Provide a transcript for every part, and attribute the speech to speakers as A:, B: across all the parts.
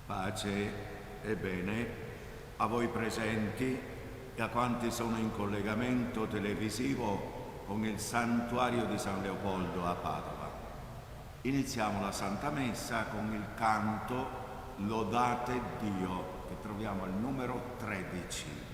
A: Pace e bene a voi presenti e a quanti sono in collegamento televisivo con il santuario di San Leopoldo a Padova. Iniziamo la Santa Messa con il canto Lodate Dio, che troviamo al numero 13.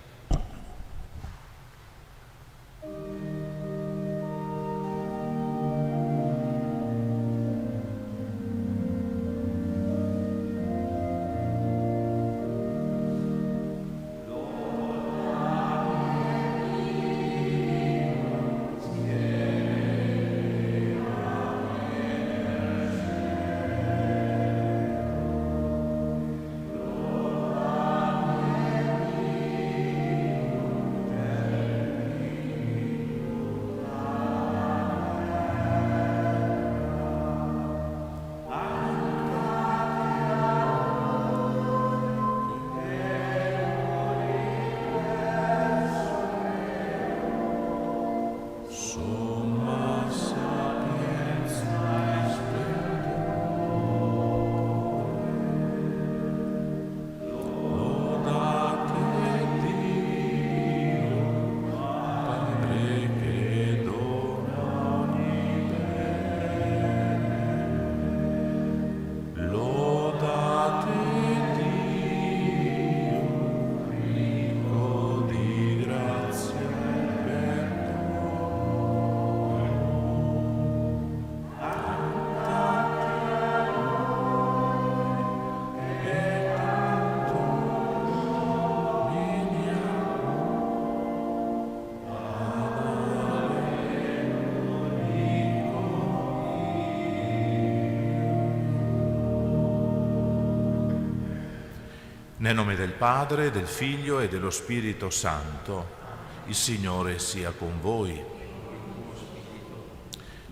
B: Nel nome del Padre, del Figlio e dello Spirito Santo, il Signore sia con voi.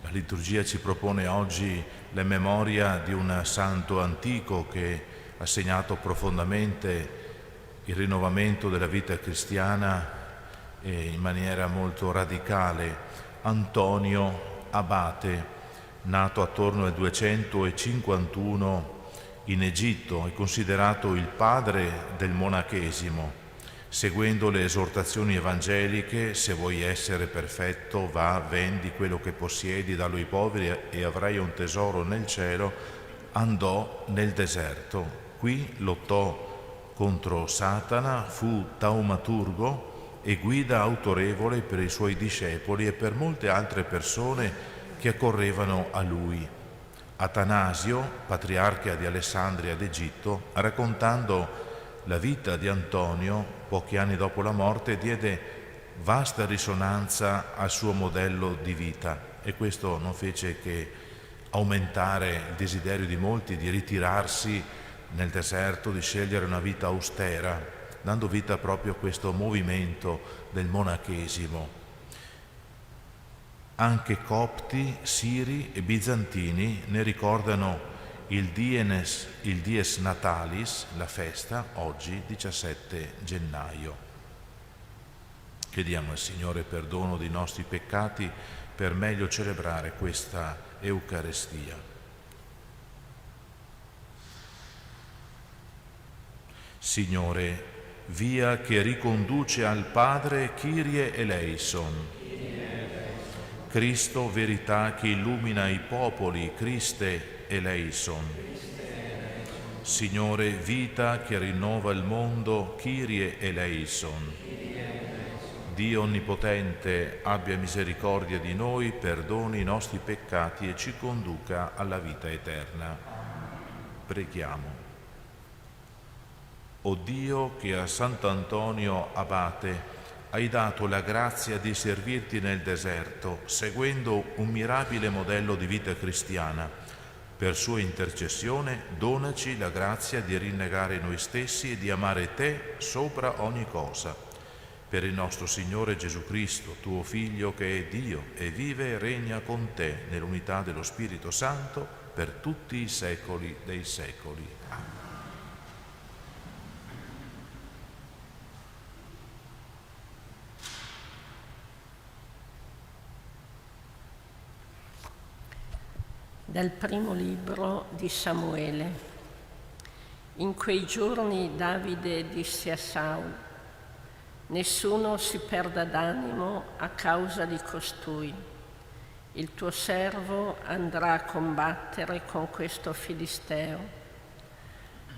B: La liturgia ci propone oggi la memoria di un santo antico che ha segnato profondamente il rinnovamento della vita cristiana e in maniera molto radicale, Antonio Abate, nato attorno al 251 in Egitto, è considerato il padre del monachesimo. Seguendo le esortazioni evangeliche, se vuoi essere perfetto, va, vendi quello che possiedi, dallo ai poveri e avrai un tesoro nel cielo, andò nel deserto. Qui lottò contro Satana, fu taumaturgo e guida autorevole per i suoi discepoli e per molte altre persone che accorrevano a lui. Atanasio, patriarca di Alessandria d'Egitto, raccontando la vita di Antonio, pochi anni dopo la morte, diede vasta risonanza al suo modello di vita e questo non fece che aumentare il desiderio di molti di ritirarsi nel deserto, di scegliere una vita austera, dando vita proprio a questo movimento del monachesimo. Anche copti, siri e bizantini ne ricordano il dies natalis, la festa, oggi 17 gennaio. Chiediamo al Signore perdono dei nostri peccati per meglio celebrare questa Eucaristia. Signore, via che riconduce al Padre, Kyrie eleison. Cristo, verità che illumina i popoli, Christe eleison. Signore, vita che rinnova il mondo, Kyrie eleison. Dio Onnipotente, abbia misericordia di noi, perdoni i nostri peccati e ci conduca alla vita eterna. Preghiamo. O Dio, che a Sant'Antonio Abate hai dato la grazia di servirti nel deserto, seguendo un mirabile modello di vita cristiana. Per sua intercessione, donaci la grazia di rinnegare noi stessi e di amare te sopra ogni cosa. Per il nostro Signore Gesù Cristo, tuo Figlio, che è Dio e vive e regna con te nell'unità dello Spirito Santo per tutti i secoli dei secoli. Amen.
C: Dal primo libro di Samuele. In quei giorni Davide disse a Saul: nessuno si perda d'animo a causa di costui. Il tuo servo andrà a combattere con questo Filisteo.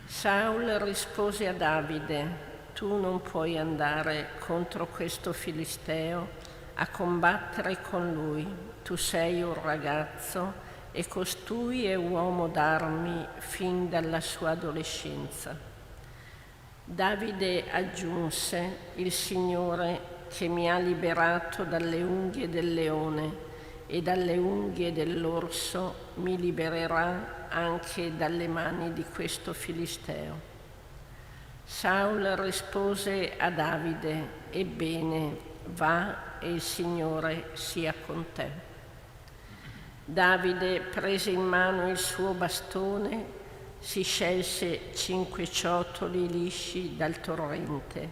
C: Saul rispose a Davide: tu non puoi andare contro questo Filisteo a combattere con lui. Tu sei un ragazzo e costui è uomo d'armi fin dalla sua adolescenza. Davide aggiunse: il Signore che mi ha liberato dalle unghie del leone e dalle unghie dell'orso mi libererà anche dalle mani di questo Filisteo. Saul rispose a Davide: ebbene, va e il Signore sia con te. Davide prese in mano il suo bastone, si scelse 5 ciottoli lisci dal torrente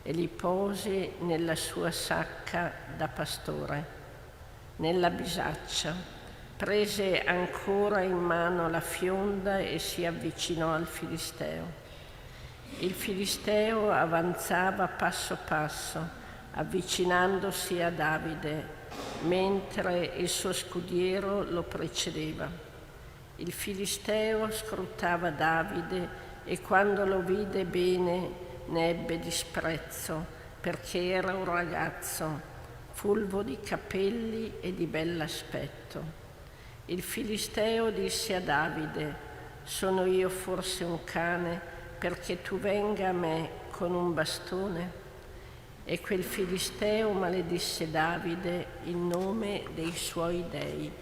C: e li pose nella sua sacca da pastore, nella bisaccia. Prese ancora in mano la fionda e si avvicinò al Filisteo. Il Filisteo avanzava passo passo, avvicinandosi a Davide, mentre il suo scudiero lo precedeva. Il Filisteo scrutava Davide e quando lo vide bene ne ebbe disprezzo, perché era un ragazzo, fulvo di capelli e di bell'aspetto. Il Filisteo disse a Davide: sono io forse un cane perché tu venga a me con un bastone? E quel Filisteo maledisse Davide in nome dei suoi dei.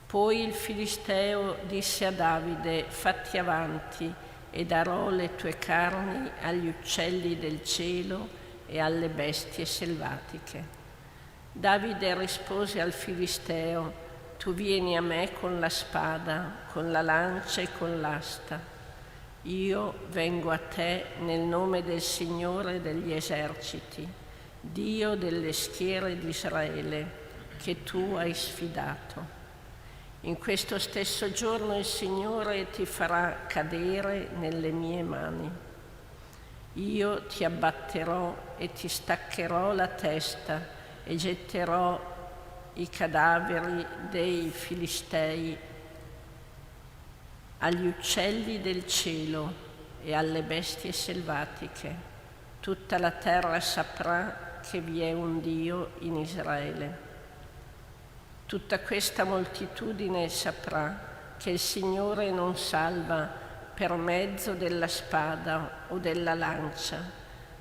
C: Poi il Filisteo disse a Davide: fatti avanti e darò le tue carni agli uccelli del cielo e alle bestie selvatiche. Davide rispose al Filisteo: tu vieni a me con la spada, con la lancia e con l'asta. Io vengo a te nel nome del Signore degli eserciti, Dio delle schiere di Israele, che tu hai sfidato. In questo stesso giorno il Signore ti farà cadere nelle mie mani. Io ti abbatterò e ti staccherò la testa e getterò i cadaveri dei Filistei agli uccelli del cielo e alle bestie selvatiche. Tutta la terra saprà che vi è un Dio in Israele. Tutta questa moltitudine saprà che il Signore non salva per mezzo della spada o della lancia,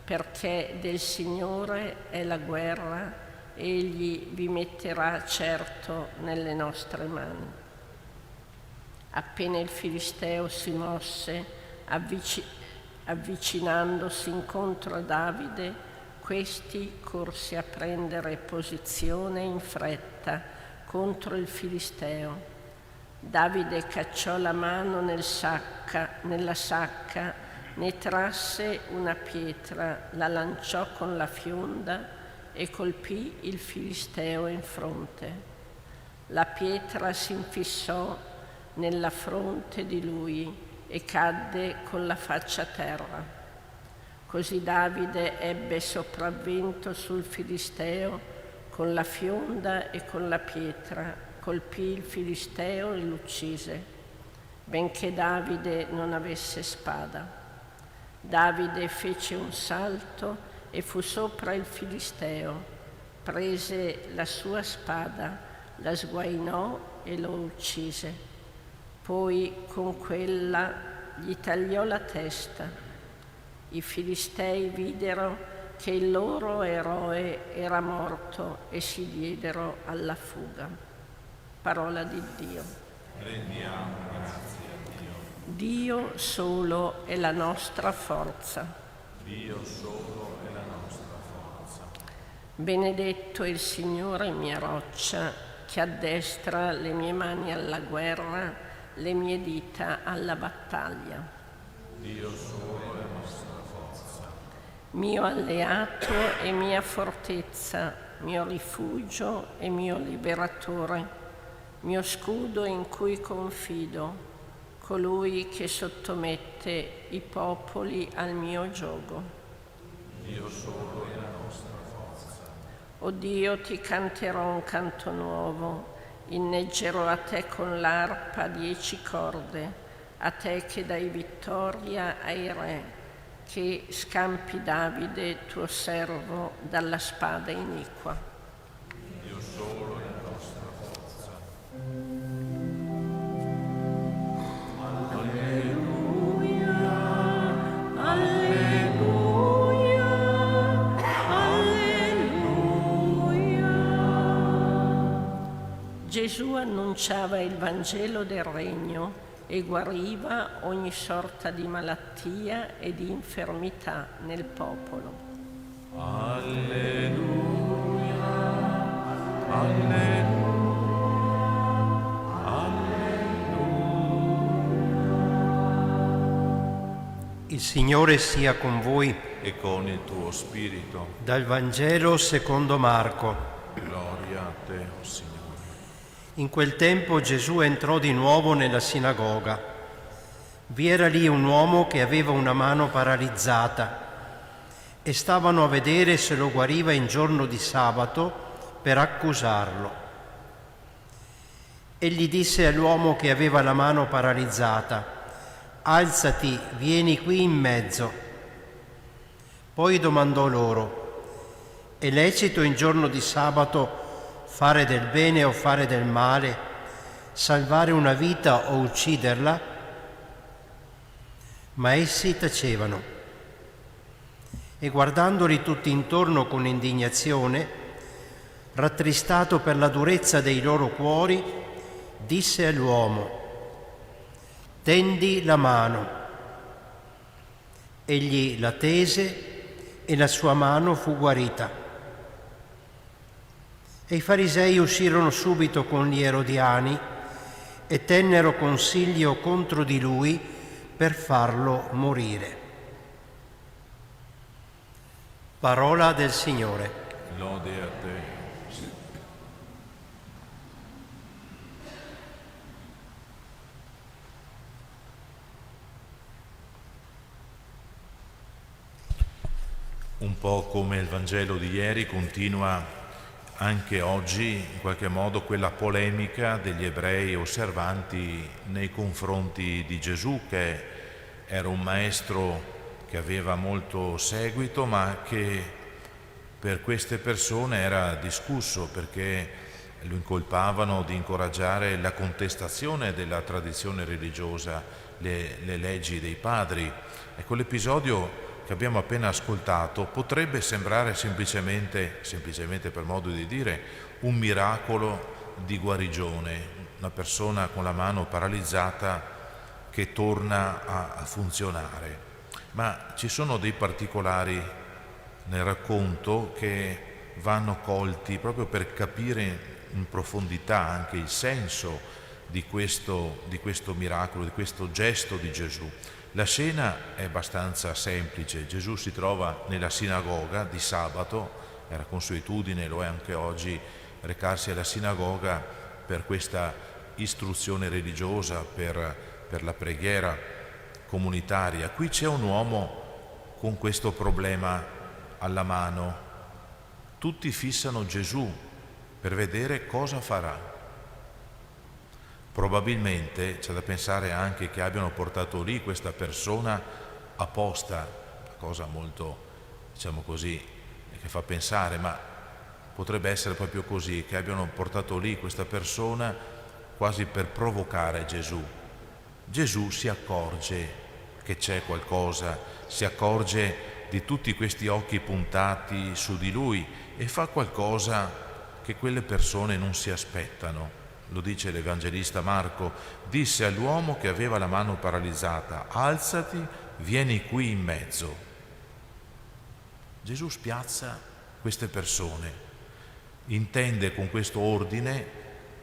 C: perché del Signore è la guerra, egli vi metterà certo nelle nostre mani. Appena il Filisteo si mosse, avvicinandosi incontro a Davide, questi corse a prendere posizione in fretta contro il Filisteo. Davide cacciò la mano nella sacca, ne trasse una pietra, la lanciò con la fionda e colpì il Filisteo in fronte. La pietra si infissò nella fronte di lui e cadde con la faccia a terra. Così Davide ebbe sopravvento sul Filisteo con la fionda e con la pietra, colpì il Filisteo e l'uccise, benché Davide non avesse spada. Davide fece un salto e fu sopra il Filisteo, prese la sua spada, la sguainò e lo uccise. Poi con quella gli tagliò la testa. I Filistei videro che il loro eroe era morto e si diedero alla fuga. Parola di Dio.
B: Rendiamo grazie a Dio.
C: Dio solo è la nostra forza.
B: Dio solo è la nostra forza.
C: Benedetto è il Signore mia roccia, che addestra le mie mani alla guerra, le mie dita alla battaglia.
B: Dio solo è la nostra forza.
C: Mio alleato e mia fortezza, mio rifugio e mio liberatore, mio scudo in cui confido. colui che sottomette i popoli al mio giogo.
B: Dio solo è la nostra forza.
C: O Dio, ti canterò un canto nuovo, inneggerò a te con l'arpa a 10 corde, a te che dai vittoria ai re, che scampi Davide tuo servo dalla spada iniqua.
B: Dio solo è la nostra forza.
C: Alleluia, alleluia, alleluia. Gesù annunciava il Vangelo del Regno e guariva ogni sorta di malattia e di infermità nel popolo.
B: Alleluia, alleluia, alleluia.
D: Il Signore sia con voi.
B: E con il tuo spirito.
D: Dal Vangelo secondo Marco.
B: Gloria a te, o Signore.
D: In quel tempo Gesù entrò di nuovo nella sinagoga. Vi era lì un uomo che aveva una mano paralizzata e stavano a vedere se lo guariva in giorno di sabato per accusarlo. Egli disse all'uomo che aveva la mano paralizzata: «Alzati, vieni qui in mezzo». Poi domandò loro: «È lecito in giorno di sabato fare del bene o fare del male, salvare una vita o ucciderla?» Ma essi tacevano. E guardandoli tutti intorno con indignazione, rattristato per la durezza dei loro cuori, disse all'uomo: «Tendi la mano». Egli la tese e la sua mano fu guarita. E i farisei uscirono subito con gli erodiani e tennero consiglio contro di lui per farlo morire. Parola del Signore.
B: Lode a te. Un po' come il Vangelo di ieri continua anche oggi in qualche modo quella polemica degli ebrei osservanti nei confronti di Gesù, che era un maestro che aveva molto seguito, ma che per queste persone era discusso perché lo incolpavano di incoraggiare la contestazione della tradizione religiosa, le leggi dei padri. Ecco, l'episodio che abbiamo appena ascoltato potrebbe sembrare semplicemente per modo di dire, un miracolo di guarigione, una persona con la mano paralizzata che torna a funzionare. Ma ci sono dei particolari nel racconto che vanno colti proprio per capire in profondità anche il senso di questo miracolo, di questo gesto di Gesù. La scena è abbastanza semplice. Gesù si trova nella sinagoga di sabato, era consuetudine, lo è anche oggi, recarsi alla sinagoga per questa istruzione religiosa, per la preghiera comunitaria. Qui c'è un uomo con questo problema alla mano. Tutti fissano Gesù per vedere cosa farà. Probabilmente c'è da pensare anche che abbiano portato lì questa persona apposta, cosa molto, diciamo così, che fa pensare, ma potrebbe essere proprio così, che abbiano portato lì questa persona quasi per provocare Gesù. Gesù si accorge che c'è qualcosa, si accorge di tutti questi occhi puntati su di lui e fa qualcosa che quelle persone non si aspettano. Lo dice l'Evangelista Marco: disse all'uomo che aveva la mano paralizzata: alzati, vieni qui in mezzo. Gesù spiazza queste persone, intende con questo ordine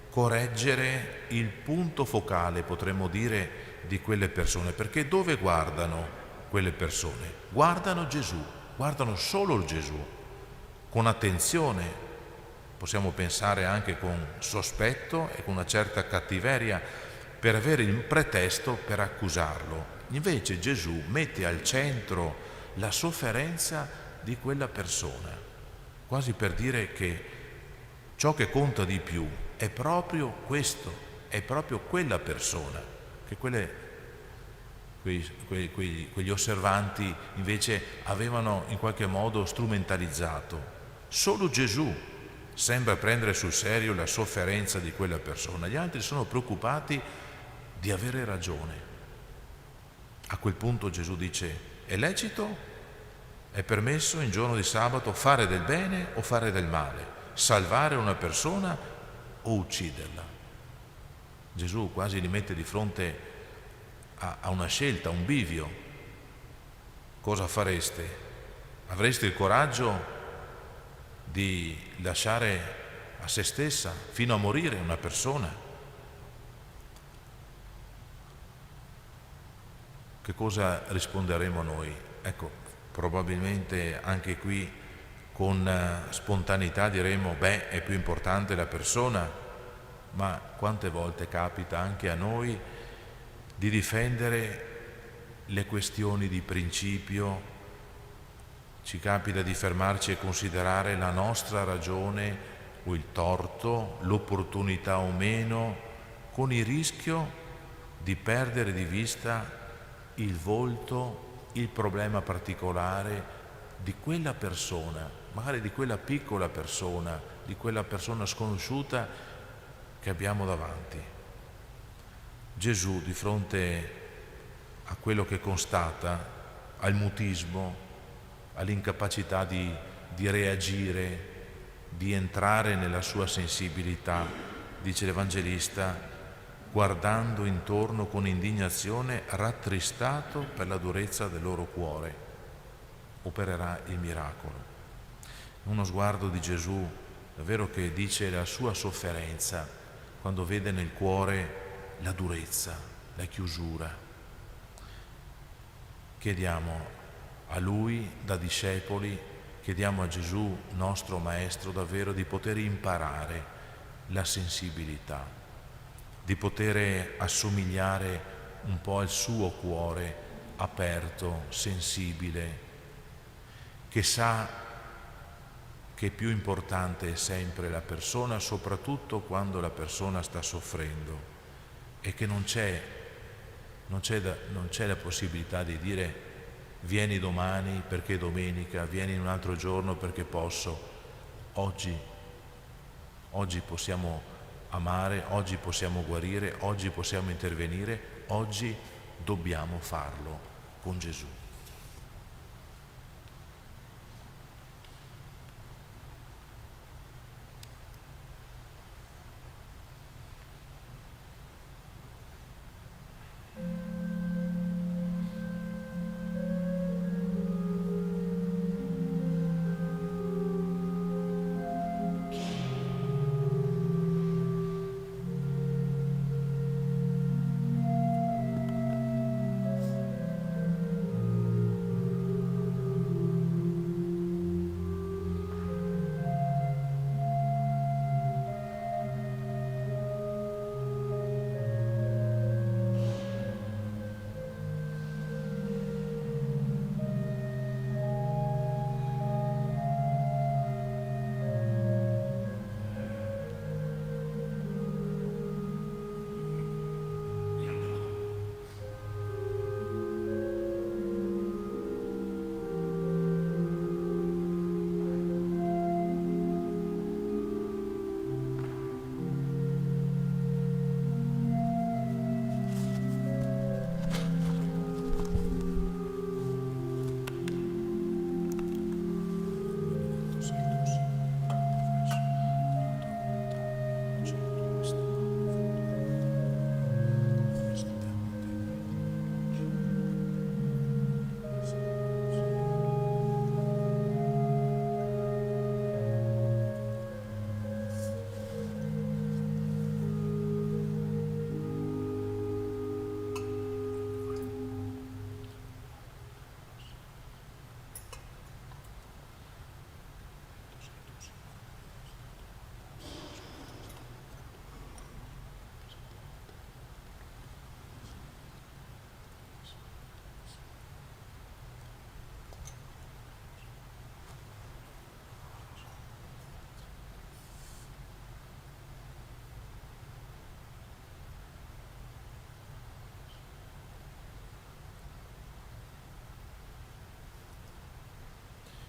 B: correggere il punto focale, potremmo dire, di quelle persone, perché dove guardano quelle persone? Guardano Gesù, guardano solo il Gesù, con attenzione. Possiamo pensare anche con sospetto e con una certa cattiveria, per avere il pretesto per accusarlo. Invece Gesù mette al centro la sofferenza di quella persona, quasi per dire che ciò che conta di più è proprio questo, è proprio quella persona, che quegli osservanti invece avevano in qualche modo strumentalizzato. Solo Gesù sembra prendere sul serio la sofferenza di quella persona, gli altri sono preoccupati di avere ragione. A quel punto Gesù dice: è lecito, è permesso in giorno di sabato fare del bene o fare del male, salvare una persona o ucciderla. Gesù quasi li mette di fronte a una scelta, a un bivio. Cosa fareste? Avreste il coraggio di lasciare a se stessa fino a morire una persona? Che cosa risponderemo noi? Ecco, probabilmente anche qui con spontaneità diremo: beh, è più importante la persona, ma quante volte capita anche a noi di difendere le questioni di principio, ci capita di fermarci e considerare la nostra ragione o il torto, l'opportunità o meno, con il rischio di perdere di vista il volto, il problema particolare di quella persona, magari di quella piccola persona, di quella persona sconosciuta che abbiamo davanti. Gesù, di fronte a quello che constata, al mutismo, all'incapacità di reagire, di entrare nella sua sensibilità, dice l'Evangelista, guardando intorno con indignazione, rattristato per la durezza del loro cuore, opererà il miracolo. Uno sguardo di Gesù, davvero, che dice la sua sofferenza quando vede nel cuore la durezza, la chiusura. Chiediamo a Lui, da discepoli, chiediamo a Gesù, nostro Maestro, davvero di poter imparare la sensibilità, di poter assomigliare un po' al suo cuore aperto, sensibile, che sa che più importante è sempre la persona, soprattutto quando la persona sta soffrendo, e che non c'è la possibilità di dire: vieni domani perché è domenica, vieni in un altro giorno perché posso. Oggi possiamo amare, oggi possiamo guarire, oggi possiamo intervenire, oggi dobbiamo farlo con Gesù.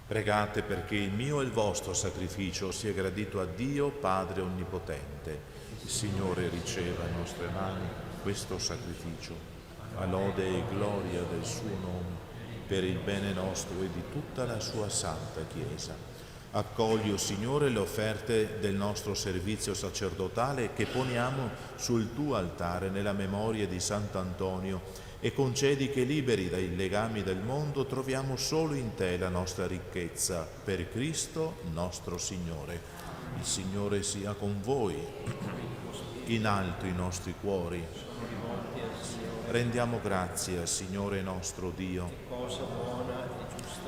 B: Pregate perché il mio e il vostro sacrificio sia gradito a Dio Padre Onnipotente. Il Signore riceva a nostre mani questo sacrificio, a lode e gloria del suo nome, per il bene nostro e di tutta la sua santa Chiesa. Accogli, o Signore, le offerte del nostro servizio sacerdotale che poniamo sul tuo altare nella memoria di Sant'Antonio, e concedi che, liberi dai legami del mondo, troviamo solo in te la nostra ricchezza, per Cristo nostro Signore. Il Signore sia con voi. In alto i nostri cuori. Rendiamo grazie al Signore nostro Dio.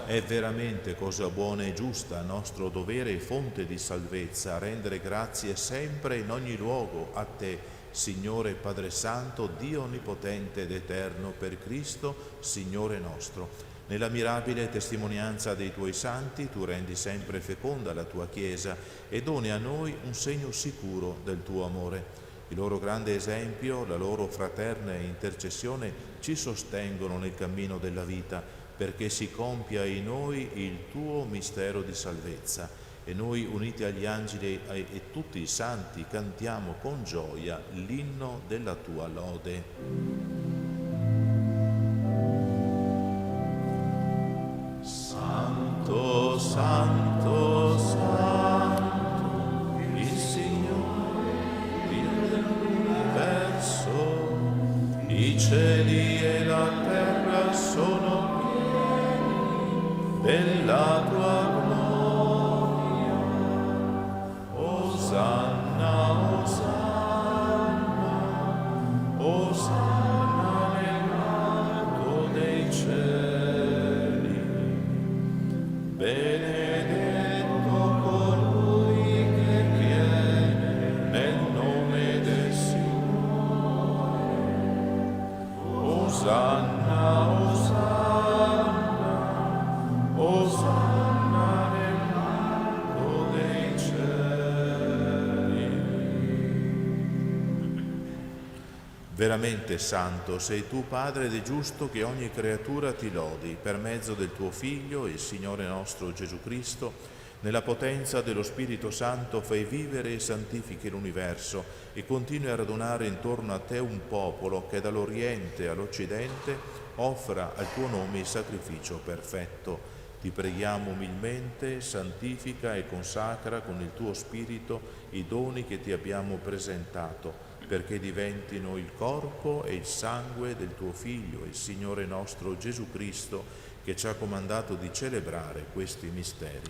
B: È veramente cosa buona e giusta, nostro dovere e fonte di salvezza, rendere grazie sempre in ogni luogo a te, Signore Padre Santo, Dio Onnipotente ed Eterno, per Cristo, Signore nostro. Nella mirabile testimonianza dei tuoi santi, tu rendi sempre feconda la tua Chiesa e doni a noi un segno sicuro del tuo amore. Il loro grande esempio, la loro fraterna intercessione ci sostengono nel cammino della vita, perché si compia in noi il tuo mistero di salvezza. E noi, uniti agli angeli e tutti i santi, cantiamo con gioia l'inno della tua lode. Santo, santo, santo, il Signore, Dio dell'universo, i cieli e la terra sono pieni della tua gloria. Osanna, Osanna, Osanna nell'alto dei cieli. Benedetto colui che viene nel nome del Signore. Osanna, Osanna, Osanna nell'alto dei cieli. Veramente santo sei tu, Padre, ed è giusto che ogni creatura ti lodi per mezzo del tuo Figlio, il Signore nostro Gesù Cristo. Nella potenza dello Spirito Santo fai vivere e santifichi l'universo e continui a radunare intorno a te un popolo che dall'Oriente all'Occidente offra al tuo nome il sacrificio perfetto. Ti preghiamo umilmente, santifica e consacra con il tuo Spirito i doni che ti abbiamo presentato, perché diventino il corpo e il sangue del tuo Figlio, il Signore nostro Gesù Cristo, che ci ha comandato di celebrare questi misteri.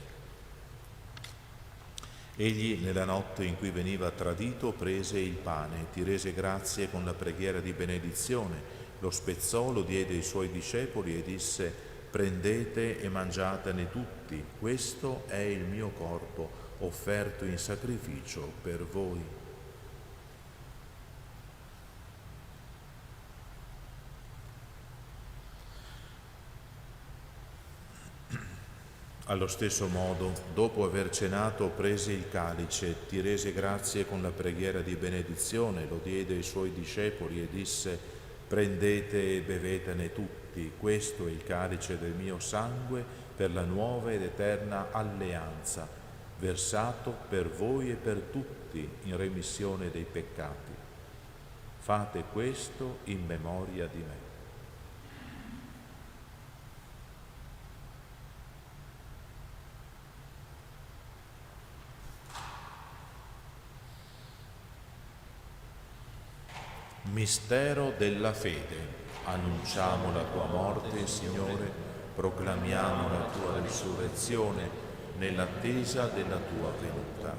B: Egli, nella notte in cui veniva tradito, prese il pane, ti rese grazie con la preghiera di benedizione, lo spezzò, lo diede ai suoi discepoli e disse: prendete e mangiatene tutti, questo è il mio corpo, offerto in sacrificio per voi. Allo stesso modo, dopo aver cenato, prese il calice, ti rese grazie con la preghiera di benedizione, lo diede ai suoi discepoli e disse: prendete e bevetene tutti, questo è il calice del mio sangue per la nuova ed eterna alleanza, versato per voi e per tutti in remissione dei peccati. Fate questo in memoria di me. Mistero della fede. Annunciamo la tua morte, Signore, proclamiamo la tua risurrezione nell'attesa della tua venuta.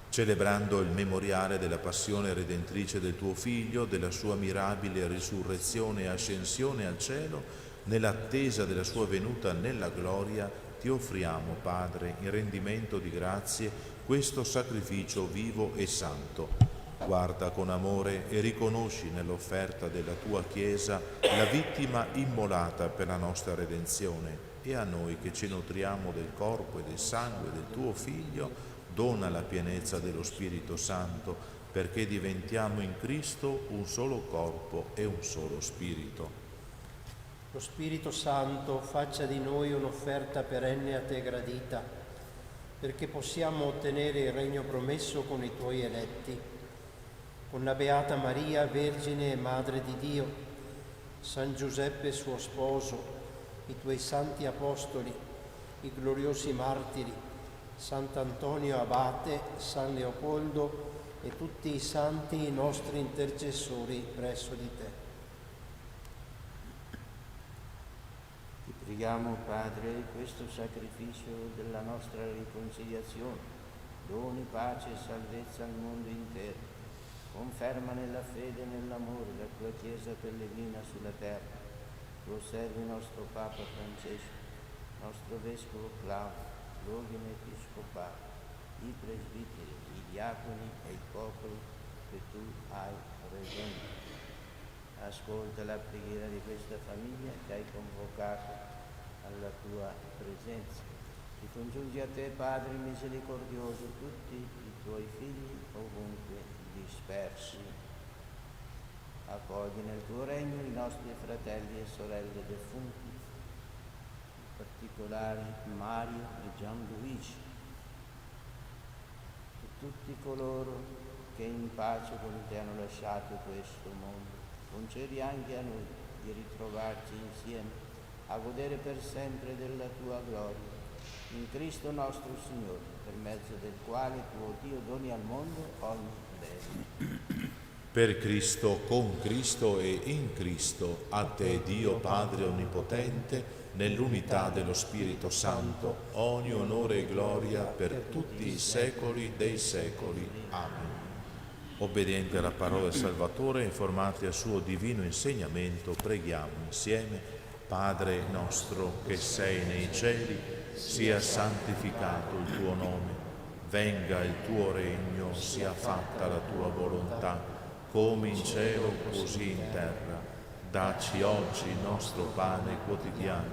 B: Celebrando il memoriale della passione redentrice del tuo Figlio, della sua mirabile risurrezione e ascensione al cielo, nell'attesa della sua venuta nella gloria, ti offriamo, Padre, in rendimento di grazie, questo sacrificio vivo e santo. Guarda con amore e riconosci nell'offerta della tua Chiesa la vittima immolata per la nostra redenzione, e a noi che ci nutriamo del corpo e del sangue del tuo Figlio dona la pienezza dello Spirito Santo, perché diventiamo in Cristo un solo corpo e un solo Spirito.
D: Lo Spirito Santo faccia di noi un'offerta perenne a te gradita, perché possiamo ottenere il regno promesso con i tuoi eletti, con la Beata Maria, Vergine e Madre di Dio, San Giuseppe suo sposo, i tuoi santi apostoli, i gloriosi martiri, Sant'Antonio Abate, San Leopoldo e tutti i santi i nostri intercessori presso di te.
E: Ti preghiamo, Padre, questo sacrificio della nostra riconciliazione, doni pace e salvezza al mondo intero. Conferma nella fede e nell'amore la tua Chiesa pellegrina sulla terra. Tu osservi il nostro Papa Francesco, nostro Vescovo Claudio, l'ordine episcopale, i presbiteri, i diaconi e il popolo che tu hai redento. Ascolta la preghiera di questa famiglia che hai convocato alla tua presenza. Ti congiungi a te, Padre misericordioso, tutti i tuoi figli ovunque dispersi. Accogli nel tuo regno i nostri fratelli e sorelle defunti, in particolare Mario e Gianluigi, e tutti coloro che in pace con te hanno lasciato questo mondo. Concedi anche a noi di ritrovarci insieme, a godere per sempre della tua gloria. In Cristo nostro Signore, per mezzo del quale tuo Dio doni al mondo ogni bene.
B: Per Cristo, con Cristo e in Cristo, a te Dio Padre Onnipotente, nell'unità dello Spirito Santo, ogni onore e gloria per tutti i secoli dei secoli. Amen. Obbedienti alla parola del Salvatore, informati al suo divino insegnamento, preghiamo insieme. Padre nostro che sei nei cieli, sia santificato il tuo nome, venga il tuo regno, sia fatta la tua volontà, come in cielo così in terra. Dacci oggi il nostro pane quotidiano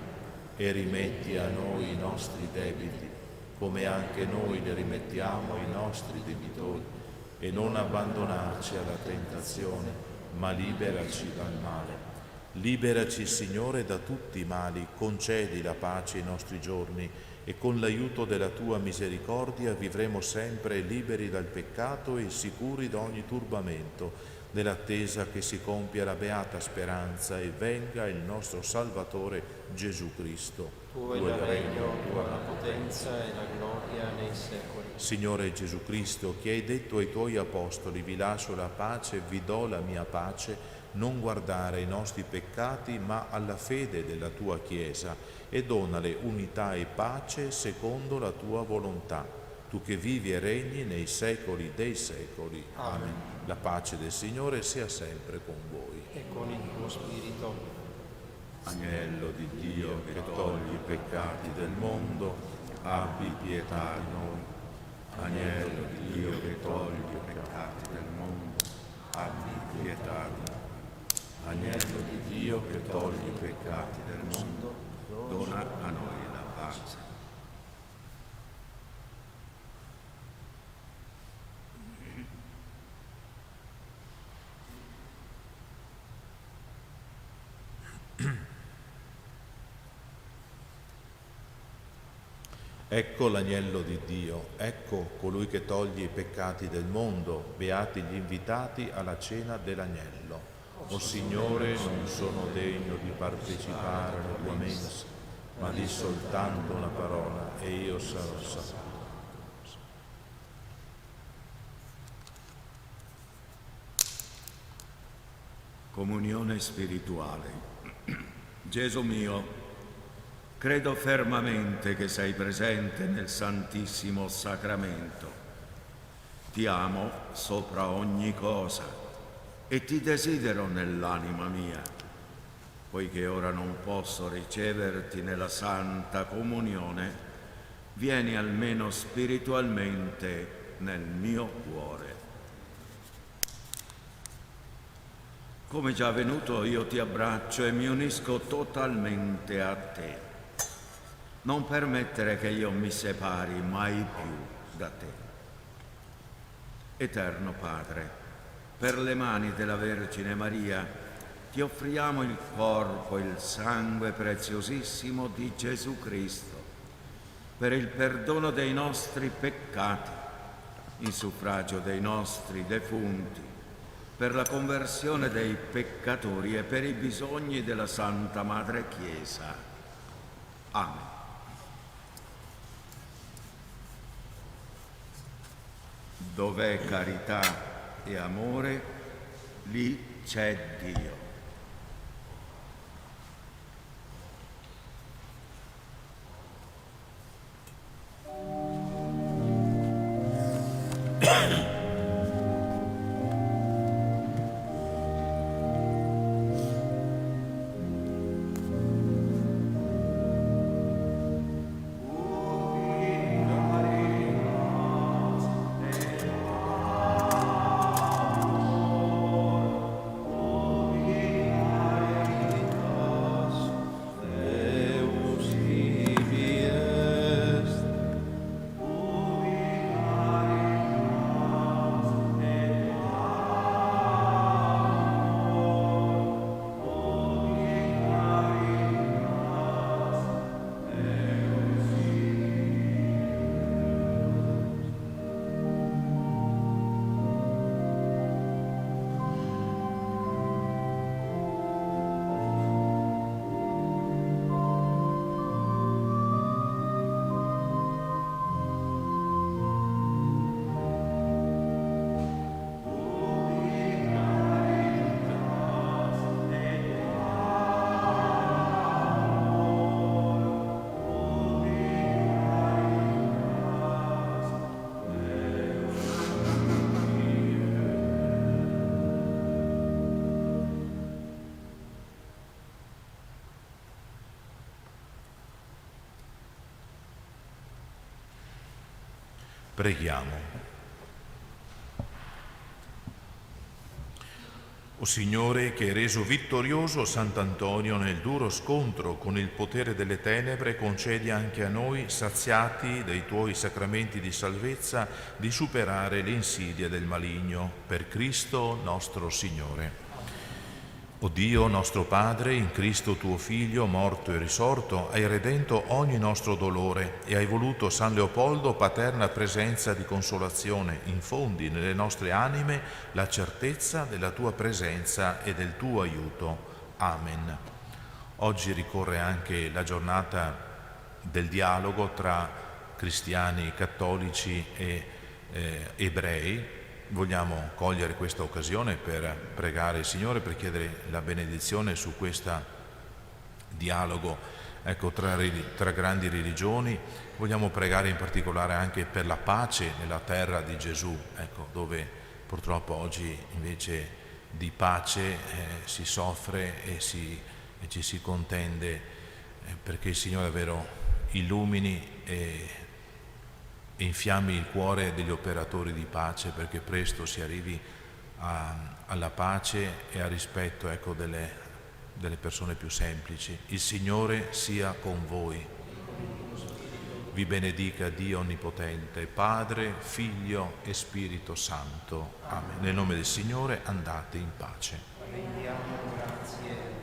B: e rimetti a noi i nostri debiti, come anche noi li rimettiamo ai nostri debitori, e non abbandonarci alla tentazione, ma liberaci dal male. Liberaci, Signore, da tutti i mali, concedi la pace ai nostri giorni e con l'aiuto della tua misericordia vivremo sempre liberi dal peccato e sicuri da ogni turbamento, nell'attesa che si compia la beata speranza e venga il nostro Salvatore Gesù Cristo.
D: Tuo è il regno, tua la potenza e la gloria nei secoli.
B: Signore Gesù Cristo, che hai detto ai tuoi apostoli, vi lascio la pace, vi do la mia pace, non guardare ai nostri peccati, ma alla fede della tua Chiesa, e donale unità e pace secondo la tua volontà. Tu che vivi e regni nei secoli dei secoli. Amen. La pace del Signore sia sempre con voi.
D: E con il tuo spirito.
A: Agnello di Dio che togli i peccati del mondo, abbi pietà di noi. Agnello di Dio che togli i peccati del mondo, abbi pietà di noi. Agnello di Dio che togli i peccati del mondo, dona a noi la pace.
B: Ecco l'agnello di Dio, ecco colui che toglie i peccati del mondo, beati gli invitati alla cena dell'agnello. O Signore, non sono degno di partecipare alla tua mensa, ma di soltanto una parola e io sarò salvato.
A: Comunione spirituale. Gesù mio, credo fermamente che sei presente nel Santissimo Sacramento. Ti amo sopra ogni cosa e ti desidero nell'anima mia, poiché ora non posso riceverti nella Santa Comunione, vieni almeno spiritualmente nel mio cuore. Come già avvenuto, io ti abbraccio e mi unisco totalmente a te. Non permettere che io mi separi mai più da te. Eterno Padre, per le mani della Vergine Maria ti offriamo il corpo e il sangue preziosissimo di Gesù Cristo, per il perdono dei nostri peccati, in suffragio dei nostri defunti, per la conversione dei peccatori e per i bisogni della Santa Madre Chiesa. Amen. Dov'è carità e amore, lì c'è Dio.
B: Preghiamo. O Signore, che hai reso vittorioso Sant'Antonio nel duro scontro con il potere delle tenebre, concedi anche a noi, saziati dei Tuoi sacramenti di salvezza, di superare le insidie del maligno. Per Cristo nostro Signore. O Dio nostro Padre, in Cristo tuo Figlio, morto e risorto, hai redento ogni nostro dolore e hai voluto San Leopoldo, paterna presenza di consolazione, infondi nelle nostre anime la certezza della tua presenza e del tuo aiuto. Amen. Oggi ricorre anche la giornata del dialogo tra cristiani cattolici e ebrei. Vogliamo cogliere questa occasione per pregare il Signore, per chiedere la benedizione su questo dialogo, tra grandi religioni. Vogliamo pregare in particolare anche per la pace nella terra di Gesù, dove purtroppo oggi invece di pace si soffre e ci si contende, perché il Signore davvero illumini e infiammi il cuore degli operatori di pace, perché presto si arrivi alla pace e al rispetto delle persone più semplici. Il Signore sia con voi. Vi benedica Dio Onnipotente, Padre, Figlio e Spirito Santo. Amen. Nel nome del Signore andate in pace.
D: Rendiamo grazie.